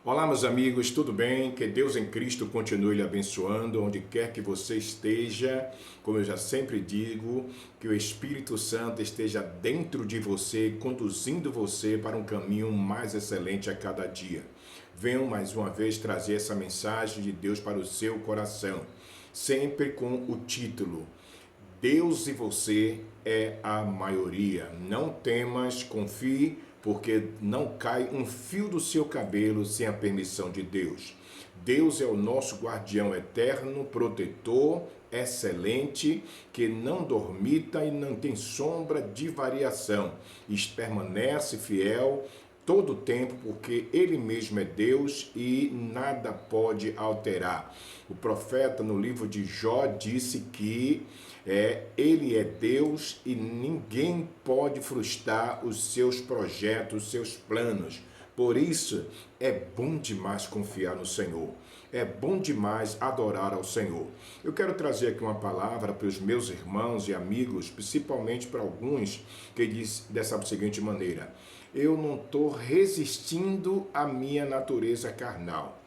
Olá, meus amigos, tudo bem? Que Deus em Cristo continue lhe abençoando, onde quer que você esteja. Como eu já sempre digo, que o Espírito Santo esteja dentro de você, conduzindo você para um caminho mais excelente a cada dia. Venho mais uma vez trazer essa mensagem de Deus para o seu coração, sempre com o título: Deus e você é a maioria. Não temas, confie, porque não cai um fio do seu cabelo sem a permissão de Deus. Deus é o nosso guardião eterno, protetor, excelente, que não dormita e não tem sombra de variação. E permanece fiel todo o tempo, porque Ele mesmo é Deus e nada pode alterar. O profeta no livro de Jó disse que Ele é Deus e ninguém pode frustrar os seus projetos, os seus planos. Por isso, é bom demais confiar no Senhor. É bom demais adorar ao Senhor. Eu quero trazer aqui uma palavra para os meus irmãos e amigos, principalmente para alguns, que diz dessa seguinte maneira: eu não estou resistindo à minha natureza carnal.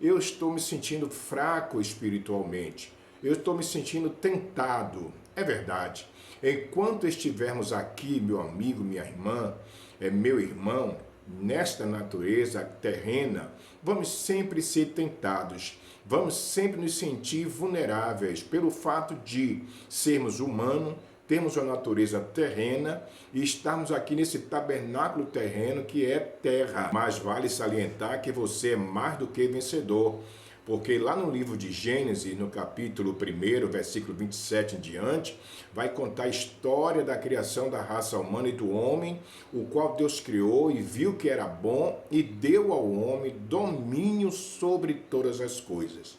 Eu estou me sentindo fraco espiritualmente. Eu estou me sentindo tentado. É verdade. Enquanto estivermos aqui, meu amigo, minha irmã, meu irmão, nesta natureza terrena, vamos sempre ser tentados. Vamos sempre nos sentir vulneráveis pelo fato de sermos humanos, temos uma natureza terrena e estamos aqui nesse tabernáculo terreno que é terra. Mas vale salientar que você é mais do que vencedor, porque lá no livro de Gênesis, no capítulo 1, versículo 27 em diante, vai contar a história da criação da raça humana e do homem, o qual Deus criou e viu que era bom e deu ao homem domínio sobre todas as coisas.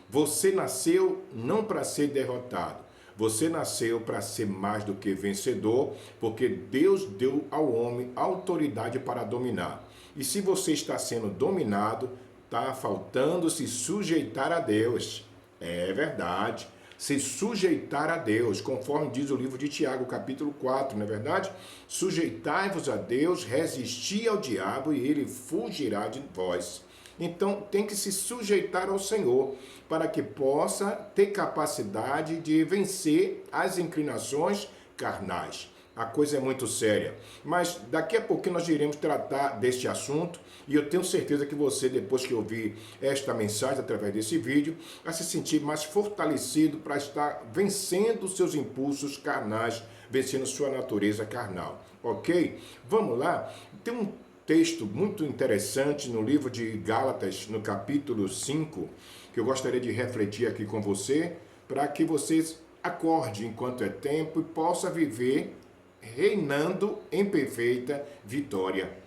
Você nasceu não para ser derrotado. Você nasceu para ser mais do que vencedor, porque Deus deu ao homem autoridade para dominar. E se você está sendo dominado, está faltando se sujeitar a Deus. É verdade. Se sujeitar a Deus, conforme diz o livro de Tiago, capítulo 4, não é verdade? Sujeitai-vos a Deus, resisti ao diabo e ele fugirá de vós. Então tem que se sujeitar ao Senhor para que possa ter capacidade de vencer as inclinações carnais. A coisa é muito séria, mas daqui a pouquinho nós iremos tratar deste assunto e eu tenho certeza que você, depois que ouvir esta mensagem através desse vídeo, vai se sentir mais fortalecido para estar vencendo os seus impulsos carnais, vencendo sua natureza carnal, ok? Vamos lá? Tem um texto muito interessante no livro de Gálatas, no capítulo 5, que eu gostaria de refletir aqui com você, para que vocês acorde enquanto é tempo e possa viver reinando em perfeita vitória.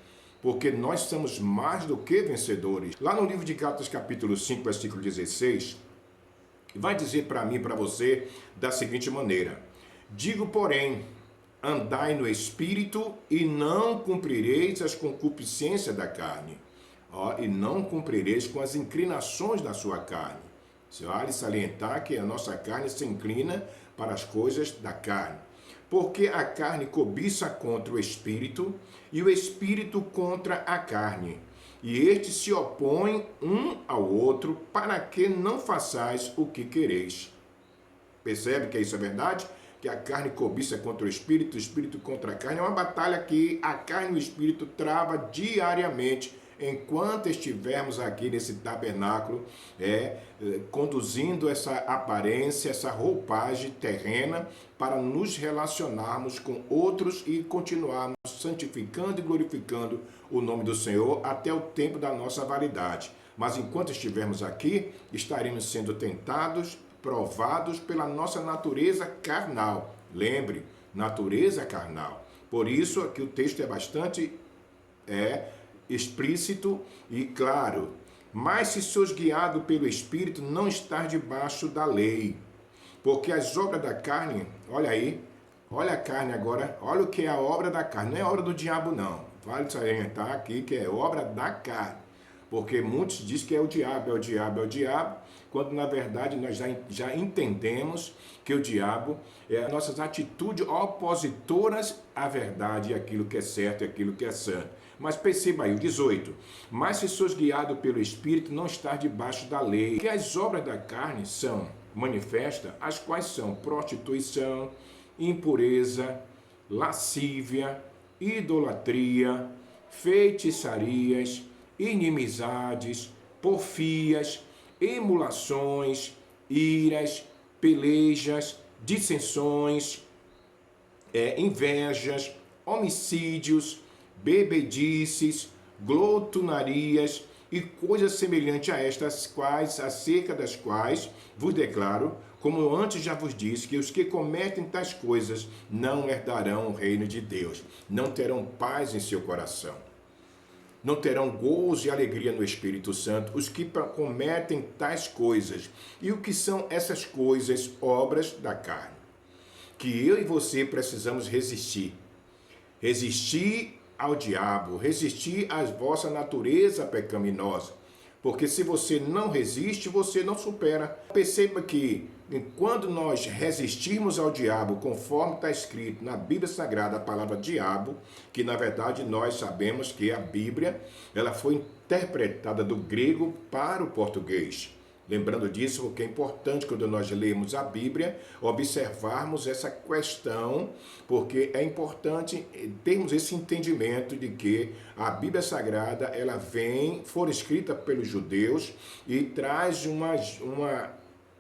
Porque nós somos mais do que vencedores. Lá no livro de Gálatas, capítulo 5, versículo 16, vai dizer para mim e para você da seguinte maneira: digo, porém, andai no Espírito e não cumprireis as concupiscências da carne. E não cumprireis com as inclinações da sua carne. Vale salientar que a nossa carne se inclina para as coisas da carne. Porque a carne cobiça contra o Espírito e o Espírito contra a carne. E estes se opõem um ao outro para que não façais o que quereis. Percebe que isso é verdade? Que a carne cobiça contra o Espírito contra a carne. É uma batalha que a carne e o Espírito travam diariamente enquanto estivermos aqui nesse tabernáculo, conduzindo essa aparência, essa roupagem terrena para nos relacionarmos com outros e continuarmos santificando e glorificando o nome do Senhor até o tempo da nossa validade. Mas enquanto estivermos aqui, estaremos sendo tentados, provados pela nossa natureza carnal. Lembre, natureza carnal. Por isso aqui o texto é bastante explícito e claro. Mas se sois guiado pelo Espírito, não estar debaixo da lei. Porque as obras da carne, olha aí, olha a carne agora, olha o que é a obra da carne. Não é obra do diabo não. Vale salientar aqui que é obra da carne. Porque muitos dizem que é o diabo, quando na verdade nós já entendemos que o diabo é as nossas atitudes opositoras à verdade, aquilo que é certo e aquilo que é santo. Mas perceba aí, o 18. Mas se sois guiado pelo Espírito, não estar debaixo da lei. Que as obras da carne são manifestas, as quais são prostituição, impureza, lascívia, idolatria, feitiçarias, inimizades, porfias, emulações, iras, pelejas, dissensões, invejas, homicídios, bebedices, glotonarias e coisas semelhantes a estas quais, acerca das quais vos declaro, como eu antes já vos disse, que os que cometem tais coisas não herdarão o reino de Deus, não terão paz em seu coração, não terão gozo e alegria no Espírito Santo, os que cometem tais coisas. E o que são essas coisas? Obras da carne, que eu e você precisamos resistir. Resistir ao diabo, resistir à vossa natureza pecaminosa. Porque se você não resiste, você não supera. Perceba que quando nós resistirmos ao diabo, conforme está escrito na Bíblia Sagrada, a palavra diabo, que na verdade nós sabemos que a Bíblia ela foi interpretada do grego para o português. Lembrando disso, porque é importante quando nós lemos a Bíblia, observarmos essa questão, porque é importante termos esse entendimento de que a Bíblia Sagrada, ela foi escrita pelos judeus e traz uma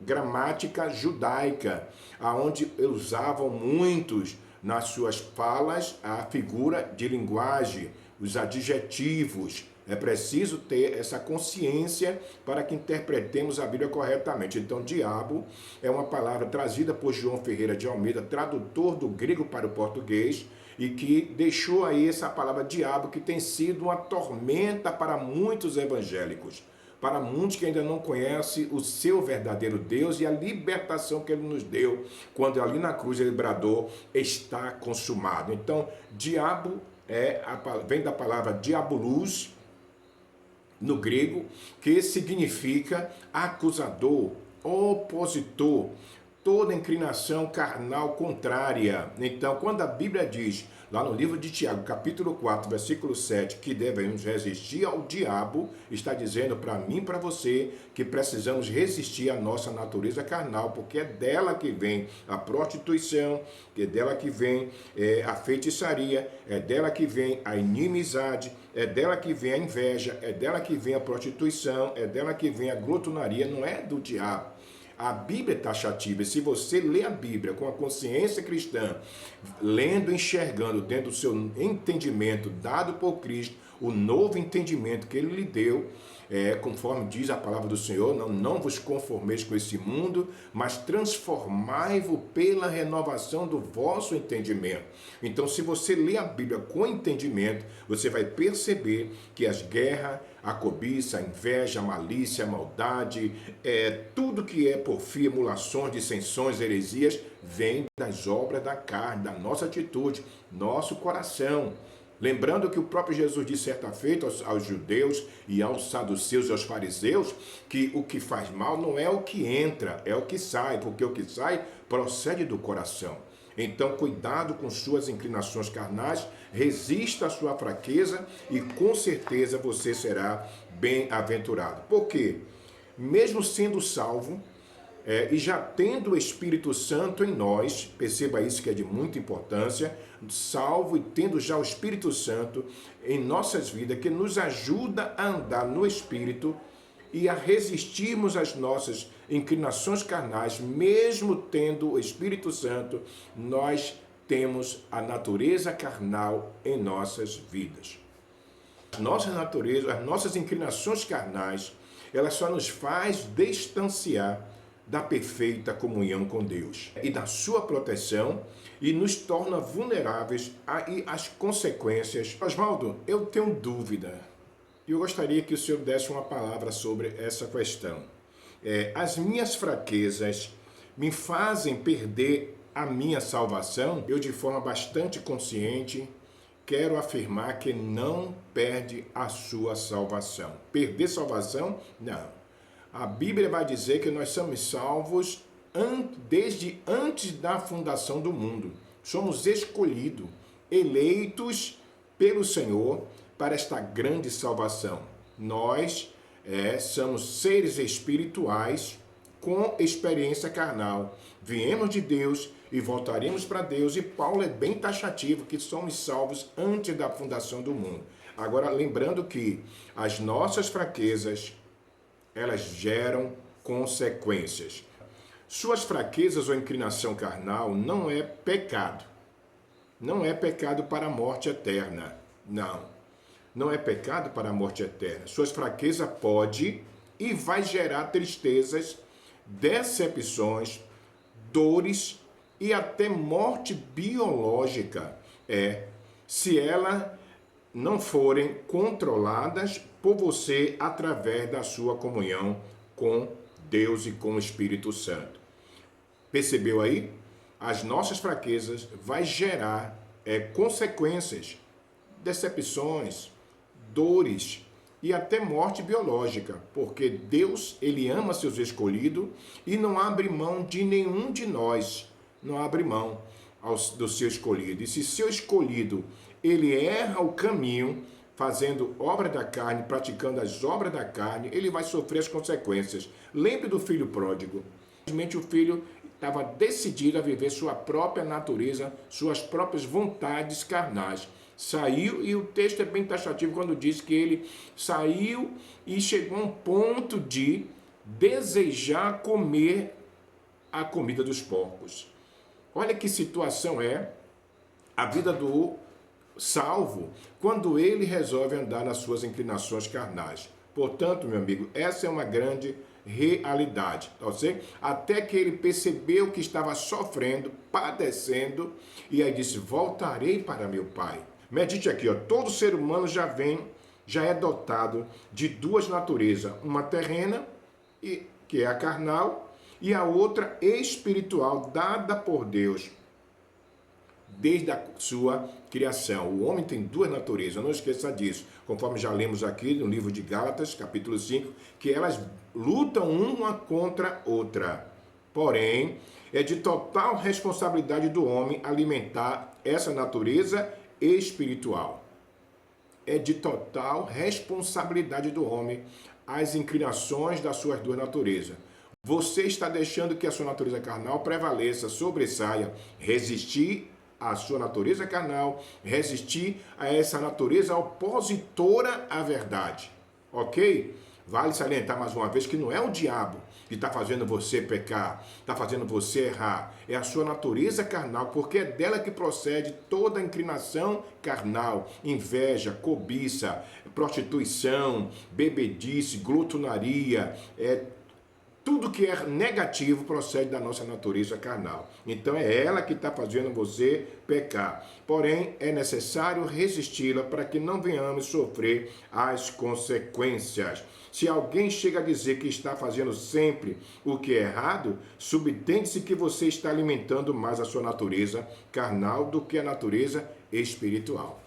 gramática judaica, aonde usavam muitos nas suas falas a figura de linguagem, os adjetivos. É preciso ter essa consciência para que interpretemos a Bíblia corretamente. Então, diabo é uma palavra trazida por João Ferreira de Almeida, tradutor do grego para o português, e que deixou aí essa palavra diabo, que tem sido uma tormenta para muitos evangélicos, para muitos que ainda não conhecem o seu verdadeiro Deus e a libertação que ele nos deu, quando ali na cruz ele bradou, está consumado. Então, diabo vem da palavra diabolos, no grego, que significa acusador, opositor, toda inclinação carnal contrária. Então, quando a Bíblia diz, lá no livro de Tiago, capítulo 4, versículo 7, que devemos resistir ao diabo, está dizendo para mim e para você que precisamos resistir à nossa natureza carnal, porque é dela que vem a prostituição, é dela que vem a feitiçaria, é dela que vem a inimizade, é dela que vem a inveja, é dela que vem a prostituição, é dela que vem a glotonaria, não é do diabo. A Bíblia é taxativa, e se você lê a Bíblia com a consciência cristã, lendo e enxergando dentro do seu entendimento dado por Cristo, o novo entendimento que Ele lhe deu, conforme diz a palavra do Senhor, não vos conformeis com esse mundo, mas transformai-vos pela renovação do vosso entendimento. Então, se você lê a Bíblia com entendimento, você vai perceber que as guerras, a cobiça, a inveja, a malícia, a maldade, tudo que é porfia, emulações, dissensões, heresias, vem das obras da carne, da nossa atitude, nosso coração. Lembrando que o próprio Jesus disse certa feita aos judeus e aos saduceus e aos fariseus que o que faz mal não é o que entra, é o que sai, porque o que sai procede do coração. Então, cuidado com suas inclinações carnais, resista à sua fraqueza e com certeza você será bem-aventurado. Por quê? Mesmo sendo salvo, e já tendo o Espírito Santo em nós, perceba isso que é de muita importância, salvo e tendo já o Espírito Santo em nossas vidas, que nos ajuda a andar no Espírito e a resistirmos às nossas inclinações carnais, mesmo tendo o Espírito Santo, nós temos a natureza carnal em nossas vidas. Nossa natureza, as nossas inclinações carnais, ela só nos faz distanciar da perfeita comunhão com Deus e da sua proteção e nos torna vulneráveis às consequências. Oswaldo, eu tenho dúvida e eu gostaria que o senhor desse uma palavra sobre essa questão. As minhas fraquezas me fazem perder a minha salvação? Eu, de forma bastante consciente, quero afirmar que não perde a sua salvação. Perder salvação? Não. A Bíblia vai dizer que nós somos salvos desde antes da fundação do mundo. Somos escolhidos, eleitos pelo Senhor para esta grande salvação. Nós somos seres espirituais com experiência carnal. Viemos de Deus e voltaremos para Deus. E Paulo é bem taxativo que somos salvos antes da fundação do mundo. Agora, lembrando que as nossas fraquezas, elas geram consequências. Suas fraquezas ou inclinação carnal não é pecado. Não é pecado para a morte eterna. Não é pecado para a morte eterna. Suas fraquezas pode e vai gerar tristezas, decepções, dores e até morte biológica. Se elas não forem controladas por você através da sua comunhão com Deus e com o Espírito Santo. Percebeu aí? As nossas fraquezas vai gerar consequências, decepções, dores e até morte biológica, porque Deus, ele ama seus escolhidos e não abre mão de nenhum de nós, não abre mão do seu escolhido. E se seu escolhido, ele erra o caminho, fazendo obra da carne, praticando as obras da carne, ele vai sofrer as consequências. Lembre do filho pródigo. Simplesmente o filho estava decidido a viver sua própria natureza, suas próprias vontades carnais. Saiu, e o texto é bem taxativo quando diz que ele saiu e chegou a um ponto de desejar comer a comida dos porcos. Olha que situação é a vida do salvo quando ele resolve andar nas suas inclinações carnais. Portanto, meu amigo, essa é uma grande realidade, tá certo? Até que ele percebeu que estava sofrendo, padecendo, e aí disse: voltarei para meu pai. Medite aqui, ó, todo ser humano já é dotado de duas naturezas, uma terrena, que é a carnal, e a outra espiritual, dada por Deus desde a sua criação. O homem tem duas naturezas, não esqueça disso, conforme já lemos aqui no livro de Gálatas, capítulo 5, que elas lutam uma contra outra. Porém, é de total responsabilidade do homem alimentar essa natureza espiritual. É de total responsabilidade do homem as inclinações das suas duas naturezas. Você está deixando que a sua natureza carnal prevaleça, sobressaia, resistir à sua natureza carnal, resistir a essa natureza opositora à verdade. Ok? Vale salientar mais uma vez que não é o diabo que está fazendo você pecar, está fazendo você errar. É a sua natureza carnal, porque é dela que procede toda a inclinação carnal, inveja, cobiça, prostituição, bebedice, glutonaria, tudo que é negativo procede da nossa natureza carnal. Então é ela que está fazendo você pecar. Porém, é necessário resisti-la para que não venhamos sofrer as consequências. Se alguém chega a dizer que está fazendo sempre o que é errado, subtende-se que você está alimentando mais a sua natureza carnal do que a natureza espiritual.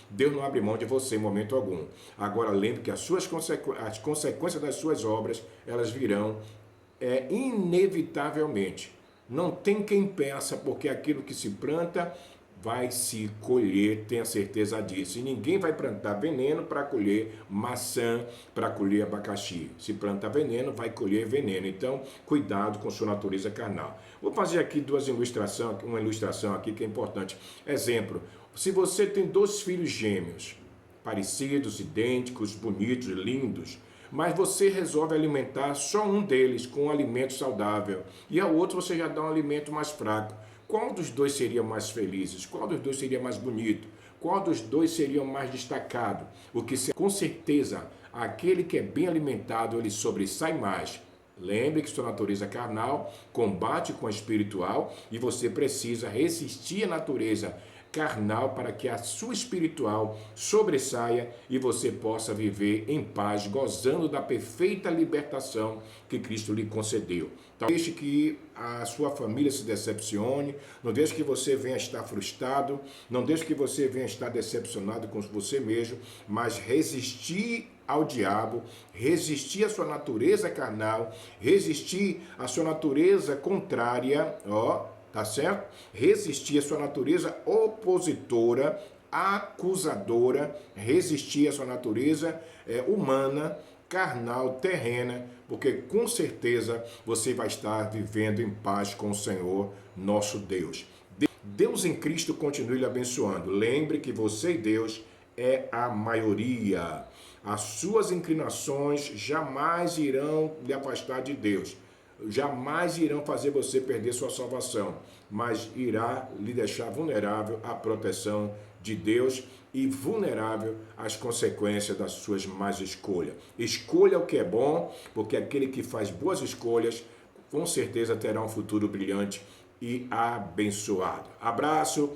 Deus não abre mão de você em momento algum. Agora, lembre que as consequências das suas obras, elas virão inevitavelmente. Não tem quem peça, porque aquilo que se planta vai se colher, tenha certeza disso. E ninguém vai plantar veneno para colher maçã, para colher abacaxi. Se planta veneno, vai colher veneno. Então, cuidado com sua natureza carnal. Vou fazer aqui uma ilustração aqui que é importante. Exemplo: se você tem 2 filhos gêmeos, parecidos, idênticos, bonitos, lindos, mas você resolve alimentar só um deles com um alimento saudável e ao outro você já dá um alimento mais fraco, qual dos dois seria mais feliz? Qual dos dois seria mais bonito? Qual dos dois seria mais destacado? Com certeza, aquele que é bem alimentado, ele sobressai mais. Lembre que sua natureza carnal combate com a espiritual e você precisa resistir à natureza carnal para que a sua espiritual sobressaia e você possa viver em paz, gozando da perfeita libertação que Cristo lhe concedeu. Então, deixe que a sua família se decepcione, não deixe que você venha estar frustrado, não deixe que você venha estar decepcionado com você mesmo, mas resistir ao diabo, resistir à sua natureza carnal, resistir à sua natureza contrária, tá certo? Resistir à sua natureza opositora acusadora, resistir à sua natureza humana, carnal, terrena, porque com certeza você vai estar vivendo em paz com o Senhor, nosso Deus. Deus em Cristo continue lhe abençoando. Lembre que você e Deus é a maioria. As suas inclinações jamais irão lhe afastar de Deus. Jamais irão fazer você perder sua salvação, mas irá lhe deixar vulnerável à proteção de Deus e vulnerável às consequências das suas más escolhas. Escolha o que é bom, porque aquele que faz boas escolhas, com certeza terá um futuro brilhante e abençoado. Abraço.